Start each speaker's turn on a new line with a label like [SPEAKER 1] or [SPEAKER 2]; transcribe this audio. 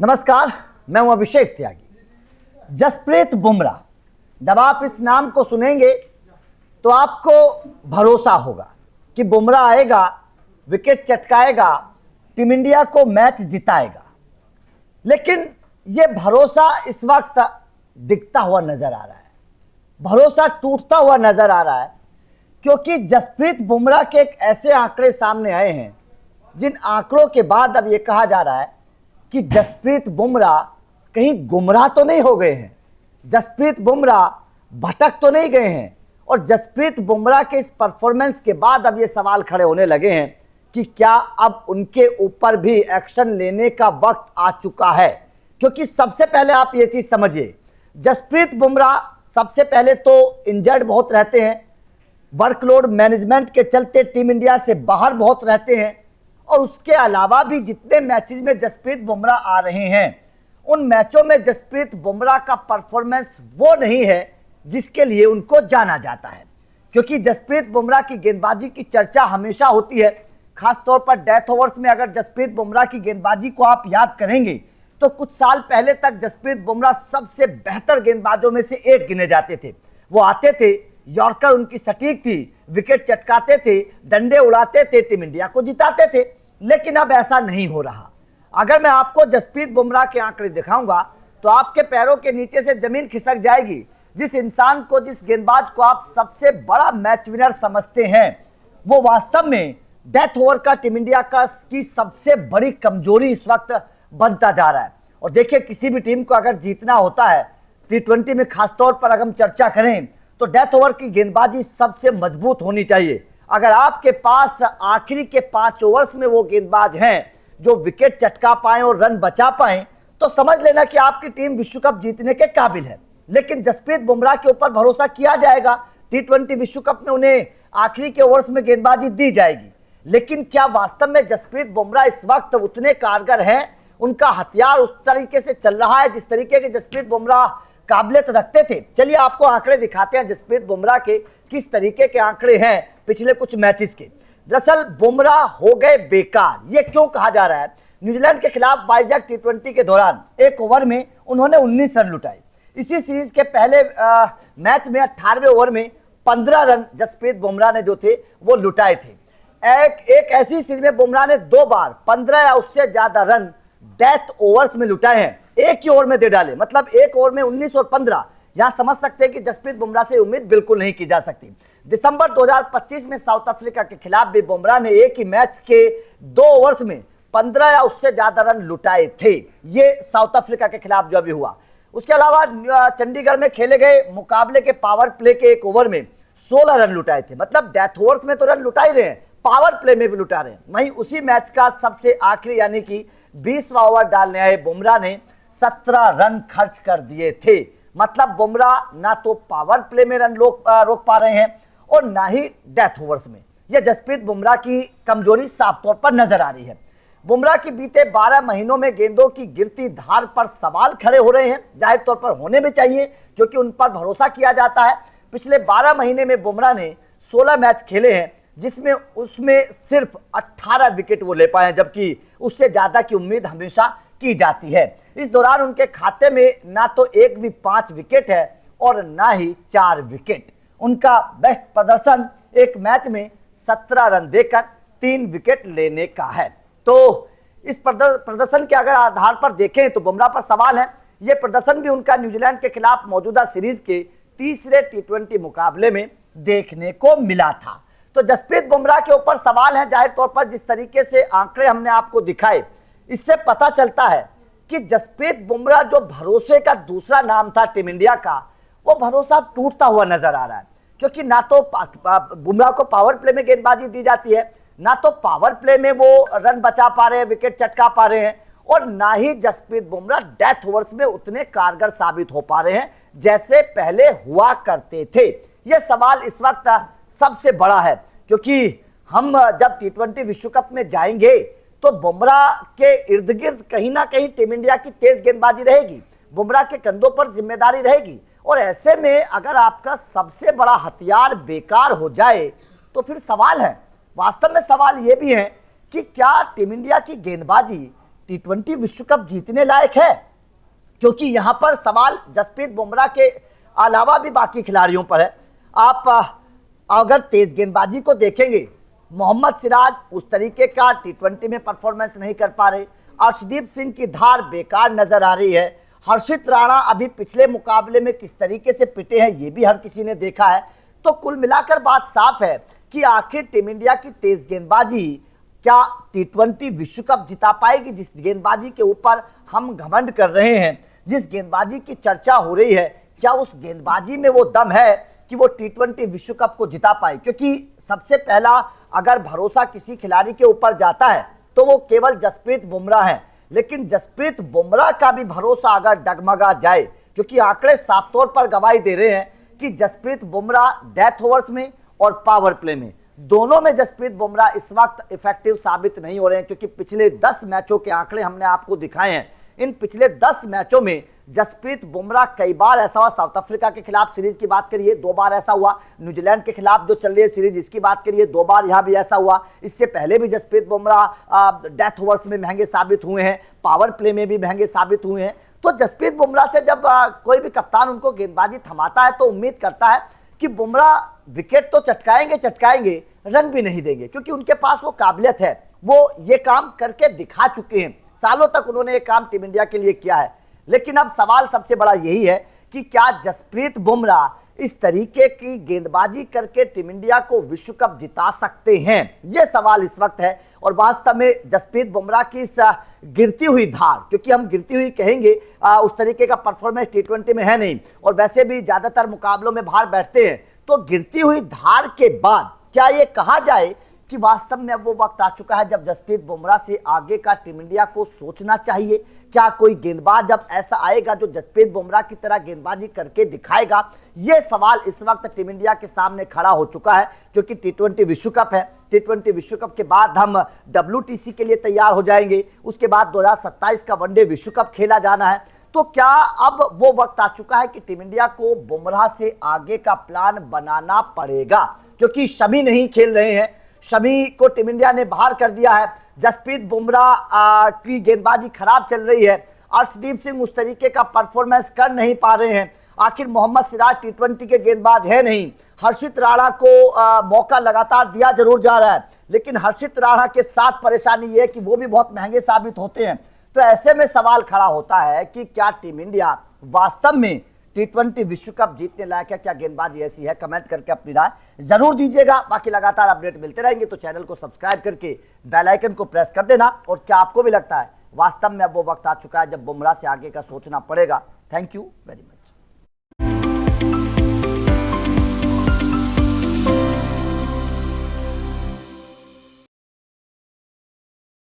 [SPEAKER 1] नमस्कार, मैं हूं अभिषेक त्यागी। जसप्रीत बुमराह, जब आप इस नाम को सुनेंगे तो आपको भरोसा होगा कि बुमराह आएगा, विकेट चटकाएगा, टीम इंडिया को मैच जिताएगा। लेकिन यह भरोसा इस वक्त दिखता हुआ नजर आ रहा है, भरोसा टूटता हुआ नजर आ रहा है, क्योंकि जसप्रीत बुमराह के एक ऐसे आंकड़े सामने आए हैं जिन आंकड़ों के बाद अब यह कहा जा रहा है कि जसप्रीत बुमराह कहीं गुमराह तो नहीं हो गए हैं, जसप्रीत बुमराह भटक तो नहीं गए हैं। और जसप्रीत बुमराह के इस परफॉर्मेंस के बाद अब ये सवाल खड़े होने लगे हैं कि क्या अब उनके ऊपर भी एक्शन लेने का वक्त आ चुका है। क्योंकि सबसे पहले आप ये चीज समझिए, जसप्रीत बुमराह सबसे पहले तो इंजर्ड बहुत रहते हैं, वर्कलोड मैनेजमेंट के चलते टीम इंडिया से बाहर बहुत रहते हैं, और उसके अलावा भी जितने मैचेस में जसप्रीत बुमराह आ रहे हैं उन मैचों में जसप्रीत बुमराह का परफॉर्मेंस वो नहीं है जिसके लिए उनको जाना जाता है। क्योंकि जसप्रीत बुमराह की गेंदबाजी की चर्चा हमेशा होती है, खासतौर पर डेथ ओवर्स में। अगर जसप्रीत बुमराह की गेंदबाजी को आप याद करेंगे तो कुछ साल पहले तक जसप्रीत बुमराह सबसे बेहतर गेंदबाजों में से एक गिने जाते थे। वो आते थे, यॉर्कर उनकी सटीक थी, विकेट चटकाते थे, डंडे उड़ाते थे, टीम इंडिया को जिताते थे। लेकिन अब ऐसा नहीं हो रहा। अगर मैं आपको जसप्रीत बुमराह के आंकड़े दिखाऊंगा तो आपके पैरों के नीचे से जमीन खिसक जाएगी। जिस इंसान को, जिस गेंदबाज को आप सबसे बड़ा मैच विनर समझते हैं, वो वास्तव में डेथ ओवर का टीम इंडिया की सबसे बड़ी कमजोरी इस वक्त बनता जा रहा है। और देखिए, किसी भी टीम को अगर जीतना होता है T20 में, खासतौर पर अगर हम चर्चा करें तो डेथ ओवर की गेंदबाजी सबसे मजबूत होनी चाहिए। अगर आपके पास आखिरी के 5 ओवर्स में वो गेंदबाज हैं जो विकेट चटका पाएं और रन बचा पाएं, तो समझ लेना कि आपकी टीम विश्व कप जीतने के काबिल है। लेकिन जसप्रीत बुमराह के ऊपर भरोसा किया जाएगा, T20 विश्व कप में उन्हें आखिरी के ओवर्स में गेंदबाजी दी जाएगी। लेकिन क्या वास्तव में जसप्रीत बुमराह इस वक्त उतने कारगर हैं? उनका हथियार उस तरीके से चल रहा है जिस तरीके के जसप्रीत बुमराह काबिलियत रखते थे? चलिए आपको आंकड़े दिखाते हैं जसप्रीत बुमराह के, किस तरीके के आंकड़े हैं पिछले कुछ मैचेस के। दरअसल बुमराह हो गए बेकार, ये क्यों कहा जा रहा है? न्यूजीलैंड के खिलाफ वाइजैक T20 के दौरान एक ओवर में उन्होंने 19 रन लुटाए। इसी सीरीज के पहले मैच में 18वें ओवर में 15 रन जसप्रीत बुमराह ने जो थे वो लुटाए थे। एक ऐसी सीरीज में बुमराह ने 2 बार 15 या उससे ज्यादा रन डेथ ओवर्स में लुटाए हैं, एक ही ओवर में दे डाले। मतलब एक ओवर में 19 और 15। यहां समझ सकते हैं कि जसप्रीत बुमराह से उम्मीद बिल्कुल नहीं की जा सकती। दिसंबर 2025 में साउथ अफ्रीका के खिलाफ भी बुमराह ने एक ही मैच के 2 ओवर्स में 15 या उससे ज्यादा रन लुटाए थे। ये साउथ अफ्रीका के खिलाफ जो अभी हुआ। उसके अलावा चंडीगढ़ में खेले गए मुकाबले के पावर प्ले के एक ओवर में 16 रन लुटाए थे। मतलब डेथ ओवर्स में तो रन लुटा ही रहे हैं, पावर प्ले में भी लुटा रहे हैं। वहीं उसी मैच का सबसे आखिरी यानी कि 20वां ओवर डालने आए बुमराह ने 17 रन खर्च कर दिए थे। मतलब बुमराह ना तो पावर प्ले में रन रोक पा रहे हैं और ना ही डेथ ओवर्स में। यह जसप्रीत बुमराह की कमजोरी साफ तौर पर नजर आ रही है। बुमराह की बीते 12 महीनों में गेंदों की गिरती धार पर सवाल खड़े हो रहे हैं। जाहिर तौर पर होने भी चाहिए, क्योंकि उन पर भरोसा किया जाता है। पिछले 12 महीने में बुमराह ने 16 मैच खेले हैं, जिसमें उसमें सिर्फ 18 विकेट वो ले पाए हैं, जबकि उससे ज्यादा की उम्मीद हमेशा की जाती है। इस दौरान उनके खाते में ना तो एक भी 5 विकेट है और ना ही 4 विकेट। उनका बेस्ट प्रदर्शन एक मैच में 17 रन देकर 3 विकेट लेने का है। तो इस प्रदर्शन के अगर आधार पर देखें तो बुमराह पर सवाल है। यह प्रदर्शन भी उनका न्यूजीलैंड के खिलाफ मौजूदा सीरीज के तीसरे T20 मुकाबले में देखने को मिला था। तो जसप्रीत बुमराह के ऊपर सवाल है। जाहिर तौर पर जिस तरीके से आंकड़े हमने आपको दिखाए, इससे पता चलता है कि जसप्रीत बुमराह जो भरोसे का दूसरा नाम था टीम इंडिया का, वो भरोसा टूटता हुआ नजर आ रहा है। क्योंकि ना तो बुमराह को पावर प्ले में गेंदबाजी दी जाती है, ना तो पावर प्ले में वो रन बचा पा रहे हैं, विकेट चटका पा रहे हैं, और ना ही जसप्रीत बुमराह डेथ ओवर्स में उतने कारगर साबित हो पा रहे हैं जैसे पहले हुआ करते थे। यह सवाल इस वक्त सबसे बड़ा है, क्योंकि हम जब T20 विश्व कप में जाएंगे तो बुमराह के इर्द गिर्द कहीं ना कहीं टीम इंडिया की तेज गेंदबाजी रहेगी, बुमराह के कंधों पर जिम्मेदारी रहेगी। और ऐसे में अगर आपका सबसे बड़ा हथियार बेकार हो जाए तो फिर सवाल है, वास्तव में सवाल यह भी है कि क्या टीम इंडिया की गेंदबाजी T20 विश्व कप जीतने लायक है? क्योंकि यहां पर सवाल जसप्रीत बुमराह के अलावा भी बाकी खिलाड़ियों पर है। आप अगर तेज गेंदबाजी को देखेंगे, मोहम्मद सिराज उस तरीके का T20 में परफॉर्मेंस नहीं कर पा रहे, अर्शदीप सिंह की धार बेकार नजर आ रही है, हर्षित राणा अभी पिछले मुकाबले में किस तरीके से पिटे हैं ये भी हर किसी ने देखा है। तो कुल मिलाकर बात साफ है कि आखिर टीम इंडिया की तेज गेंदबाजी क्या T20 विश्व कप जिता पाएगी? जिस गेंदबाजी के ऊपर हम घमंड कर रहे हैं, जिस गेंदबाजी की चर्चा हो रही है, क्या उस गेंदबाजी में वो दम है कि वो T20 विश्व कप को जिता पाए? क्योंकि सबसे पहला अगर भरोसा किसी खिलाड़ी के ऊपर जाता है तो वो केवल जसप्रीत बुमराह है। लेकिन जसप्रीत बुमराह का भी भरोसा अगर डगमगा जाए, क्योंकि आंकड़े साफ तौर पर गवाही दे रहे हैं कि जसप्रीत बुमराह डेथ ओवर्स में और पावर प्ले में दोनों में जसप्रीत बुमराह इस वक्त इफेक्टिव साबित नहीं हो रहे हैं। क्योंकि पिछले 10 मैचों के आंकड़े हमने आपको दिखाए हैं, इन पिछले 10 मैचों में जसप्रीत बुमराह कई बार ऐसा हुआ, साउथ अफ्रीका के खिलाफ सीरीज की बात करिए 2 बार ऐसा हुआ, न्यूजीलैंड के खिलाफ जो चल रही है सीरीज इसकी बात करिए 2 बार यहां भी ऐसा हुआ, इससे पहले भी जसप्रीत बुमराह डेथ ओवर्स में महंगे साबित हुए हैं, पावर प्ले में भी महंगे साबित हुए हैं। तो जसप्रीत बुमराह से जब कोई भी कप्तान उनको गेंदबाजी थमाता है तो उम्मीद करता है कि बुमराह विकेट तो चटकाएंगे, रन भी नहीं देंगे, क्योंकि उनके पास वो काबिलियत है, वो ये काम करके दिखा चुके हैं, सालों तक उन्होंने ये काम टीम इंडिया के लिए किया है। लेकिन अब सवाल सबसे बड़ा यही है कि क्या जसप्रीत बुमराह इस तरीके की गेंदबाजी करके टीम इंडिया को विश्व कप जिता सकते हैं? यह सवाल इस वक्त है। और वास्तव में जसप्रीत बुमराह की इस गिरती हुई धार, क्योंकि हम गिरती हुई कहेंगे, उस तरीके का परफॉर्मेंस T20 में है नहीं, और वैसे भी ज्यादातर मुकाबलों में बाहर बैठते हैं, तो गिरती हुई धार के बाद क्या ये कहा जाए कि वास्तव में अब वो वक्त आ चुका है जब जसप्रीत बुमराह से आगे का टीम इंडिया को सोचना चाहिए? क्या कोई गेंदबाज जब ऐसा आएगा जो जसप्रीत बुमराह की तरह गेंदबाजी करके दिखाएगा? ये सवाल इस वक्त टीम इंडिया के सामने खड़ा हो चुका है, क्योंकि T20 विश्व कप है। T20 विश्व कप के बाद हम WTC के लिए तैयार हो जाएंगे, उसके बाद 2027 का वनडे विश्व कप खेला जाना है। तो क्या अब वो वक्त आ चुका है कि टीम इंडिया को बुमराह से आगे का प्लान बनाना पड़ेगा? क्योंकि शमी नहीं खेल रहे हैं, शमी को टीम इंडिया ने बाहर कर दिया है, जसप्रीत बुमराह की गेंदबाजी खराब चल रही है, अर्शदीप सिंह उस तरीके का परफॉर्मेंस कर नहीं पा रहे हैं, आखिर मोहम्मद सिराज T20 के गेंदबाज है नहीं, हर्षित राणा को मौका लगातार दिया जरूर जा रहा है, लेकिन हर्षित राणा के साथ परेशानी यह है कि वो भी बहुत महंगे साबित होते हैं। तो ऐसे में सवाल खड़ा होता है कि क्या टीम इंडिया वास्तव में T20 विश्व कप जीतने लायक है? क्या गेंदबाजी ऐसी है? कमेंट करके अपनी राय जरूर दीजिएगा। बाकी लगातार अपडेट मिलते रहेंगे, तो चैनल को सब्सक्राइब करके बेल आइकन को प्रेस कर देना। और क्या आपको भी लगता है वास्तव में अब वो वक्त आ चुका है जब बुमराह से आगे का सोचना पड़ेगा? Thank you very much.